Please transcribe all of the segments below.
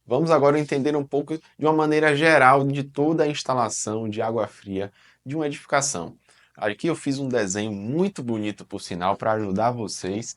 Vamos agora entender um pouco de uma maneira geral de toda a instalação de água fria de uma edificação. Aqui eu fiz um desenho muito bonito, por sinal, para vocês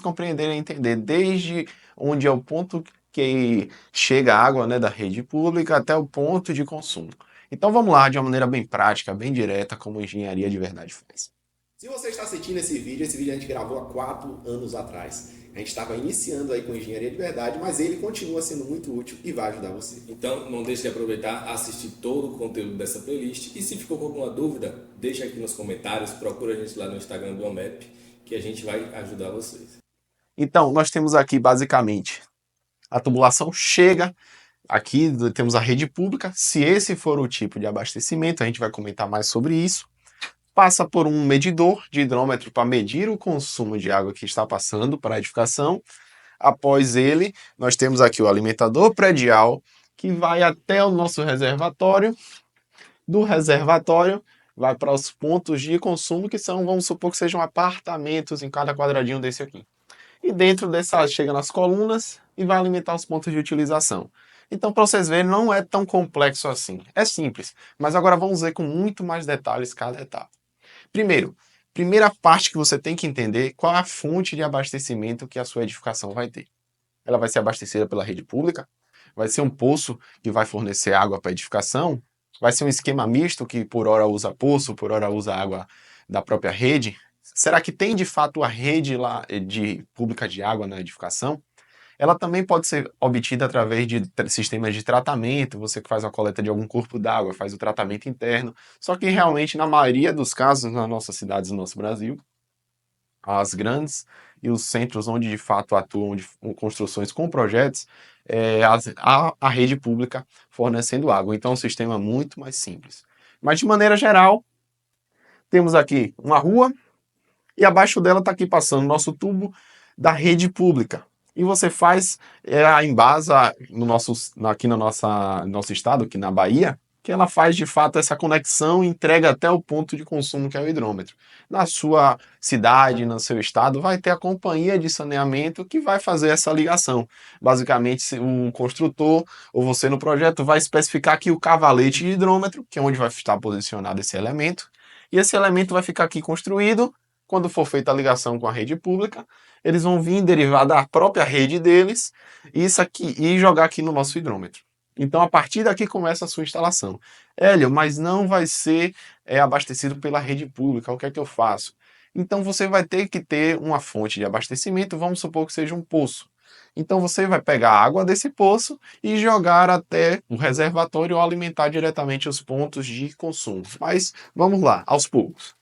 compreenderem e entender desde onde é o ponto que chega a água, né, da rede pública até o ponto de consumo. Então vamos lá, de uma maneira bem prática, bem direta, como engenharia de verdade faz. Se você está assistindo esse vídeo a gente gravou há 4 anos atrás. A gente estava iniciando aí com engenharia de verdade, mas ele continua sendo muito útil e vai ajudar você. Então, não deixe de aproveitar, assistir todo o conteúdo dessa playlist. E se ficou com alguma dúvida, deixa aqui nos comentários, procura a gente lá no Instagram do OMEP, que a gente vai ajudar vocês. Então, nós temos aqui basicamente a tubulação chega. Aqui temos a rede pública. Se esse for o tipo de abastecimento, a gente vai comentar mais sobre isso. Passa por um medidor de hidrômetro para medir o consumo de água que está passando para a edificação. Após ele, nós temos aqui o alimentador predial, que vai até o nosso reservatório. Do reservatório, vai para os pontos de consumo, que são, vamos supor que sejam apartamentos em cada quadradinho desse aqui. E dentro dessa chega nas colunas e vai alimentar os pontos de utilização. Então, para vocês verem, não é tão complexo assim. É simples, mas agora vamos ver com muito mais detalhes cada etapa. Primeiro, primeira parte que você tem que entender qual é a fonte de abastecimento que a sua edificação vai ter. Ela vai ser abastecida pela rede pública? Vai ser um poço que vai fornecer água para a edificação? Vai ser um esquema misto que por hora usa poço, por hora usa água da própria rede? Será que tem de fato a rede lá de pública de água na edificação? Ela também pode ser obtida através de sistemas de tratamento, você que faz a coleta de algum corpo d'água, faz o tratamento interno. Só que realmente, na maioria dos casos, nas nossas cidades, no nosso Brasil, as grandes e os centros onde de fato atuam de construções com projetos, a rede pública fornecendo água. Então é um sistema muito mais simples. Mas de maneira geral, temos aqui uma rua e abaixo dela está aqui passando o nosso tubo da rede pública. E você faz a embasa no aqui no nosso estado, aqui na Bahia, que ela faz de fato essa conexão e entrega até o ponto de consumo que é o hidrômetro. Na sua cidade, no seu estado, vai ter a companhia de saneamento que vai fazer essa ligação. Basicamente, o construtor ou você no projeto vai especificar aqui o cavalete de hidrômetro, que é onde vai estar posicionado esse elemento, e esse elemento vai ficar aqui construído. Quando for feita a ligação com a rede pública, eles vão vir derivar da própria rede deles isso aqui, e jogar aqui no nosso hidrômetro. Então, a partir daqui começa a sua instalação. Hélio, mas não vai ser abastecido pela rede pública, o que é que eu faço? Então, você vai ter que ter uma fonte de abastecimento, vamos supor que seja um poço. Então, você vai pegar a água desse poço e jogar até o reservatório ou alimentar diretamente os pontos de consumo. Mas, vamos lá, aos poucos.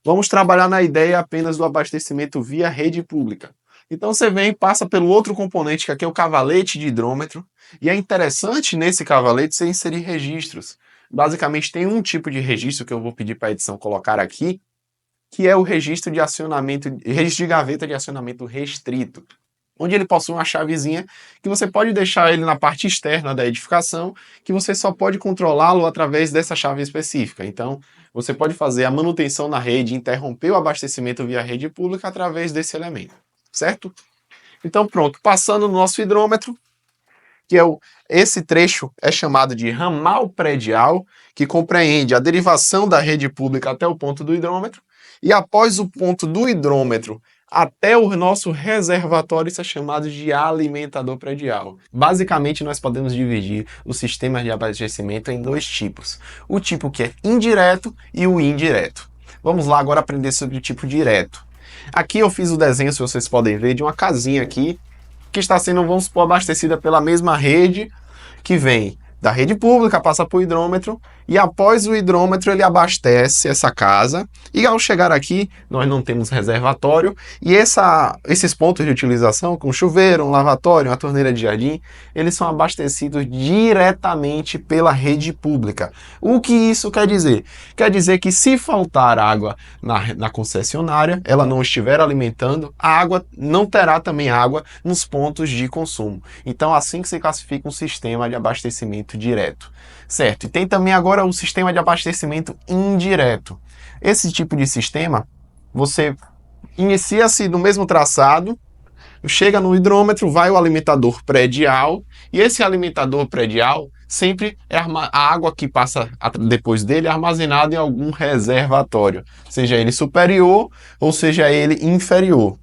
Vamos trabalhar na ideia apenas do abastecimento via rede pública. Então você vem e passa pelo outro componente, que aqui é o cavalete de hidrômetro, e é interessante nesse cavalete você inserir registros. Basicamente tem um tipo de registro que eu vou pedir para a edição colocar aqui, que é o registro de acionamento, registro de gaveta de acionamento restrito, onde ele possui uma chavezinha que você pode deixar ele na parte externa da edificação, que você só pode controlá-lo através dessa chave específica. Então, você pode fazer a manutenção na rede, interromper o abastecimento via rede pública através desse elemento, certo? Então, pronto, passando no nosso hidrômetro, que esse trecho é chamado de ramal predial, que compreende a derivação da rede pública até o ponto do hidrômetro, e após o ponto do hidrômetro até o nosso reservatório, isso é chamado de alimentador predial. Basicamente, nós podemos dividir os sistemas de abastecimento em dois tipos. O tipo que é indireto e o indireto. Vamos lá agora aprender sobre o tipo direto. Aqui eu fiz o desenho, se vocês podem ver, de uma casinha aqui, que está sendo, vamos supor, abastecida pela mesma rede que vem da rede pública, passa por hidrômetro, e após o hidrômetro ele abastece essa casa, e ao chegar aqui nós não temos reservatório, e esses pontos de utilização, com chuveiro, um lavatório, uma torneira de jardim, eles são abastecidos diretamente pela rede pública. O que isso quer dizer? Quer dizer que se faltar água na concessionária, ela não estiver alimentando, a água não terá também água nos pontos de consumo. Então assim que se classifica um sistema de abastecimento direto, certo? E tem também agora o sistema de abastecimento indireto. Esse tipo de sistema, você inicia-se no mesmo traçado, chega no hidrômetro, vai o alimentador predial, e esse alimentador predial sempre é a água que passa depois dele é armazenada em algum reservatório, seja ele superior ou seja ele inferior.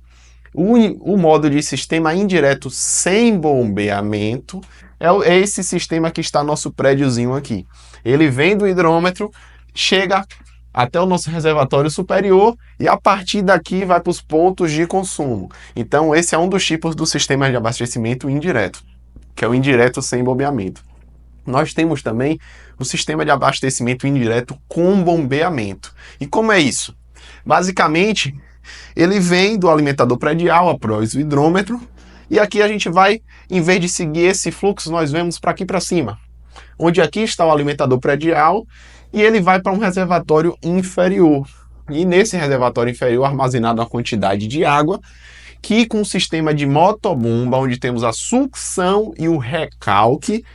O modo de sistema indireto sem bombeamento é esse sistema que está no nosso prédiozinho aqui. Ele vem do hidrômetro, chega até o nosso reservatório superior e a partir daqui vai para os pontos de consumo. Então esse é um dos tipos do sistema de abastecimento indireto, que é o indireto sem bombeamento. Nós temos também o sistema de abastecimento indireto com bombeamento. E como é isso? Basicamente, ele vem do alimentador predial após o hidrômetro e aqui a gente vai, em vez de seguir esse fluxo, nós vemos para aqui para cima, onde aqui está o alimentador predial e ele vai para um reservatório inferior. E nesse reservatório inferior armazenado uma quantidade de água que com o sistema de motobomba, onde temos a sucção e o recalque,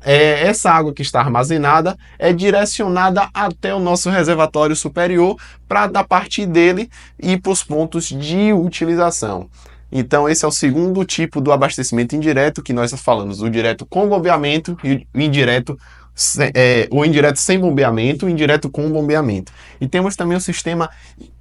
essa água que está armazenada é direcionada até o nosso reservatório superior para, a partir dele, ir para os pontos de utilização. Então esse é o segundo tipo do abastecimento indireto que nós falamos, o direto com bombeamento e o indireto sem bombeamento, o indireto com bombeamento. E temos também o sistema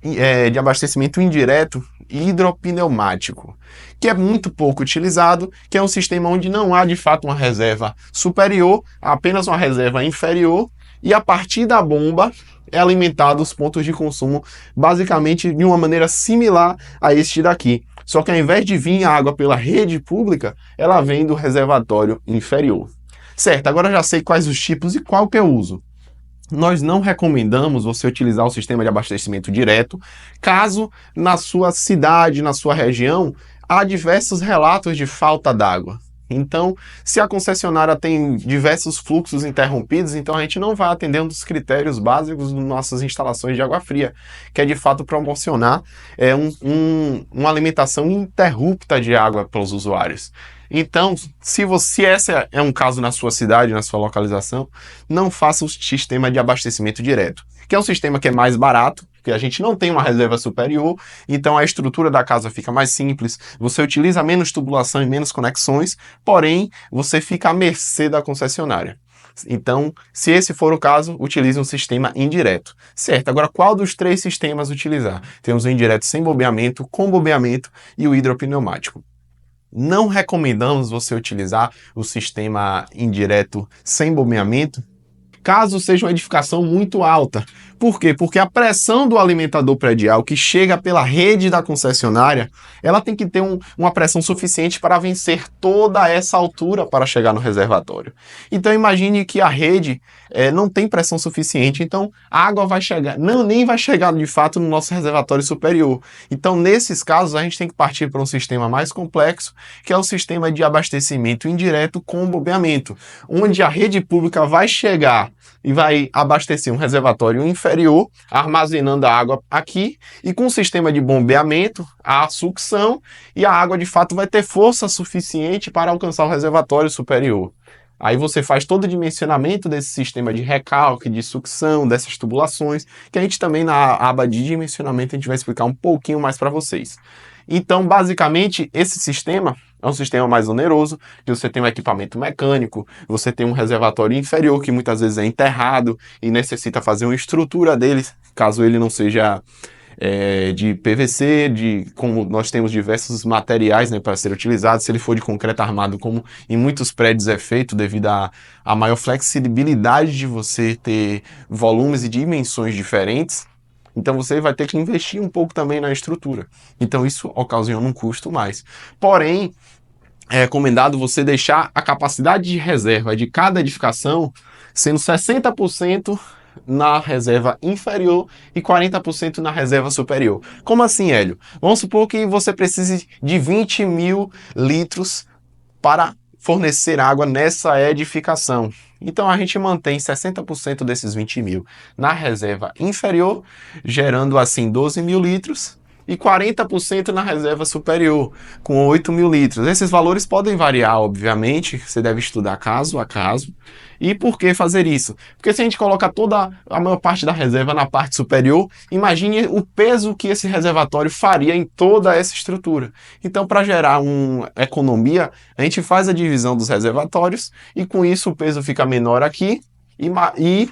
de abastecimento indireto hidropneumático, que é muito pouco utilizado, que é um sistema onde não há de fato uma reserva superior, apenas uma reserva inferior, e a partir da bomba é alimentado os pontos de consumo, basicamente de uma maneira similar a este daqui. Só que ao invés de vir a água pela rede pública, ela vem do reservatório inferior. Certo, agora já sei quais os tipos e qual que é o uso. Nós não recomendamos você utilizar o sistema de abastecimento direto, caso na sua cidade, na sua região, há diversos relatos de falta d'água. Então, se a concessionária tem diversos fluxos interrompidos, então a gente não vai atender um dos critérios básicos das nossas instalações de água fria, que é de fato proporcionar uma alimentação ininterrupta de água para os usuários. Então, se esse é um caso na sua cidade, na sua localização, não faça o sistema de abastecimento direto, que é um sistema que é mais barato, porque a gente não tem uma reserva superior, então a estrutura da casa fica mais simples, você utiliza menos tubulação e menos conexões, porém, você fica à mercê da concessionária. Então, se esse for o caso, utilize um sistema indireto. Certo, agora qual dos três sistemas utilizar? Temos o indireto sem bombeamento, com bombeamento e o hidropneumático. Não recomendamos você utilizar o sistema indireto sem bombeamento, caso seja uma edificação muito alta. Por quê? Porque a pressão do alimentador predial que chega pela rede da concessionária, ela tem que ter uma pressão suficiente para vencer toda essa altura para chegar no reservatório. Então imagine que a rede não tem pressão suficiente, então a água vai chegar, nem vai chegar de fato no nosso reservatório superior. Então nesses casos a gente tem que partir para um sistema mais complexo, que é o sistema de abastecimento indireto com bombeamento, onde a rede pública vai chegar e vai abastecer um reservatório inferior, armazenando a água aqui, e com o sistema de bombeamento, a sucção, e a água de fato vai ter força suficiente para alcançar o reservatório superior. Aí você faz todo o dimensionamento desse sistema de recalque, de sucção, dessas tubulações, que a gente também na aba de dimensionamento a gente vai explicar um pouquinho mais para vocês. Então, basicamente, esse sistema é um sistema mais oneroso, que você tem um equipamento mecânico, você tem um reservatório inferior que muitas vezes é enterrado e necessita fazer uma estrutura dele, caso ele não seja de PVC, como nós temos diversos materiais, né, para ser utilizados. Se ele for de concreto armado, como em muitos prédios é feito, devido à maior flexibilidade de você ter volumes e dimensões diferentes, então você vai ter que investir um pouco também na estrutura. Então isso ocasiona um custo mais. Porém, é recomendado você deixar a capacidade de reserva de cada edificação sendo 60% na reserva inferior e 40% na reserva superior. Como assim, Hélio? Vamos supor que você precise de 20 mil litros para fornecer água nessa edificação. Então a gente mantém 60% desses 20 mil na reserva inferior, gerando assim 12 mil litros, e 40% na reserva superior, com 8.000 litros. Esses valores podem variar, obviamente, você deve estudar caso a caso. E por que fazer isso? Porque se a gente colocar toda a maior parte da reserva na parte superior, imagine o peso que esse reservatório faria em toda essa estrutura. Então, para gerar uma economia, a gente faz a divisão dos reservatórios e com isso o peso fica menor aqui e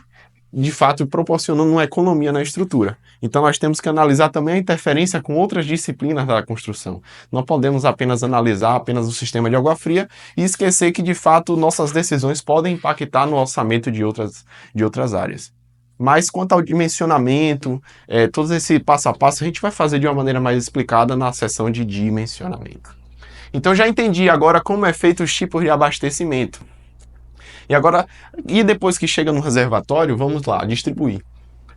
de fato proporcionando uma economia na estrutura. Então nós temos que analisar também a interferência com outras disciplinas da construção. Não podemos apenas analisar apenas o sistema de água fria e esquecer que de fato nossas decisões podem impactar no orçamento de outras áreas. Mas quanto ao dimensionamento, todo esse passo a passo a gente vai fazer de uma maneira mais explicada na sessão de dimensionamento. Então já entendi agora como é feito os tipos de abastecimento. E depois que chega no reservatório, vamos lá, distribuir.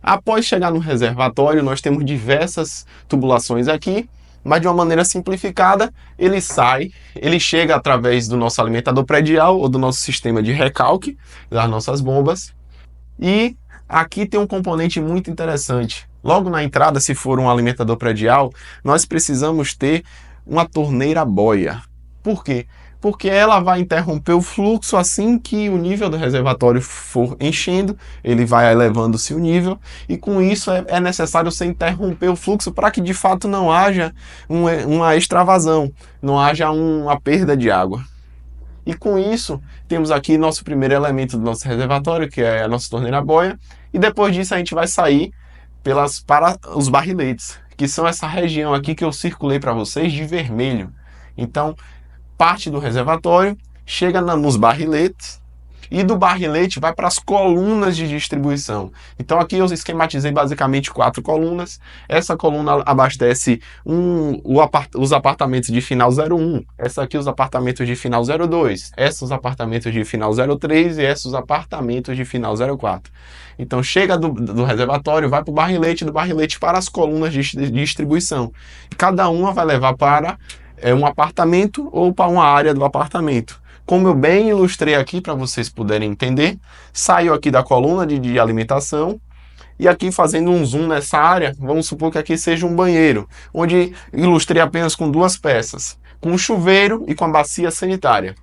Após chegar no reservatório, nós temos diversas tubulações aqui, mas de uma maneira simplificada, ele chega através do nosso alimentador predial ou do nosso sistema de recalque, das nossas bombas. E aqui tem um componente muito interessante. Logo na entrada, se for um alimentador predial, nós precisamos ter uma torneira boia. Por quê? Porque ela vai interromper o fluxo assim que o nível do reservatório for enchendo, ele vai elevando-se o nível, e com isso é necessário você interromper o fluxo para que de fato não haja uma extravasão, não haja uma perda de água. E com isso, temos aqui nosso primeiro elemento do nosso reservatório, que é a nossa torneira boia, e depois disso a gente vai sair para os barriletes, que são essa região aqui que eu circulei para vocês de vermelho. Então, parte do reservatório chega nos barriletes e do barrilete vai para as colunas de distribuição. Então aqui eu esquematizei basicamente 4 colunas. Essa coluna abastece os apartamentos de final 01, essa aqui os apartamentos de final 02, essa os apartamentos de final 03 e esses os apartamentos de final 04. Então chega do reservatório, vai para o barrilete, do barrilete para as colunas de distribuição. Cada uma vai levar para um apartamento ou para uma área do apartamento. Como eu bem ilustrei aqui para vocês puderem entender, saiu aqui da coluna de alimentação e aqui fazendo um zoom nessa área, vamos supor que aqui seja um banheiro, onde ilustrei apenas com 2 peças, com um chuveiro e com a bacia sanitária.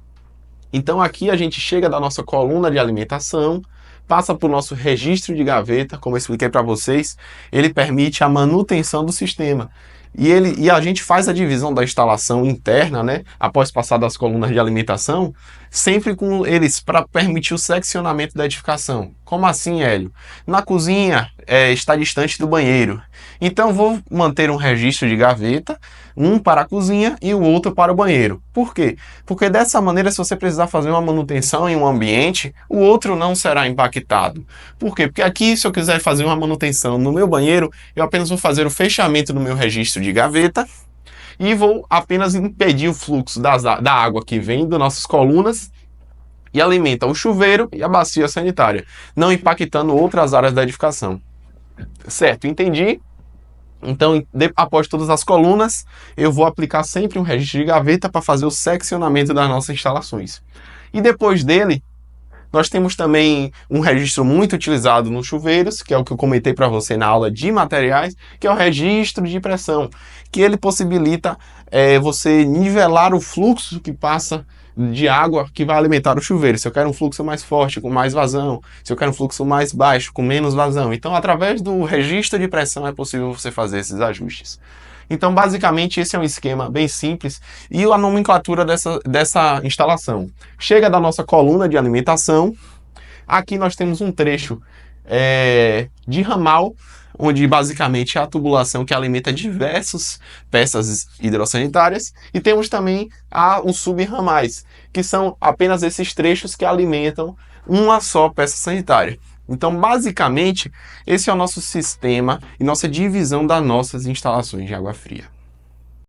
Então aqui a gente chega da nossa coluna de alimentação, passa para o nosso registro de gaveta, como eu expliquei para vocês, ele permite a manutenção do sistema. E a gente faz a divisão da instalação interna, né, após passar das colunas de alimentação, sempre com eles para permitir o seccionamento da edificação. Como assim, Hélio? Na cozinha está distante do banheiro. Então vou manter um registro de gaveta, um para a cozinha e o outro para o banheiro. Por quê? Porque dessa maneira, se você precisar fazer uma manutenção em um ambiente, o outro não será impactado. Por quê? Porque aqui, se eu quiser fazer uma manutenção no meu banheiro, eu apenas vou fazer o fechamento do meu registro de gaveta e vou apenas impedir o fluxo da água que vem das nossas colunas e alimenta o chuveiro e a bacia sanitária, não impactando outras áreas da edificação. Certo, entendi? Então, após todas as colunas, eu vou aplicar sempre um registro de gaveta para fazer o seccionamento das nossas instalações. E depois dele, nós temos também um registro muito utilizado nos chuveiros, que é o que eu comentei para você na aula de materiais, que é o registro de pressão, que ele possibilita você nivelar o fluxo que passa de água que vai alimentar o chuveiro. Se eu quero um fluxo mais forte, com mais vazão, se eu quero um fluxo mais baixo, com menos vazão. Então, através do registro de pressão é possível você fazer esses ajustes. Então, basicamente, esse é um esquema bem simples e a nomenclatura dessa instalação. Chega da nossa coluna de alimentação, aqui nós temos um trecho de ramal, onde basicamente é a tubulação que alimenta diversas peças hidrossanitárias, e temos também os subramais, que são apenas esses trechos que alimentam uma só peça sanitária. Então, basicamente, esse é o nosso sistema e nossa divisão das nossas instalações de água fria.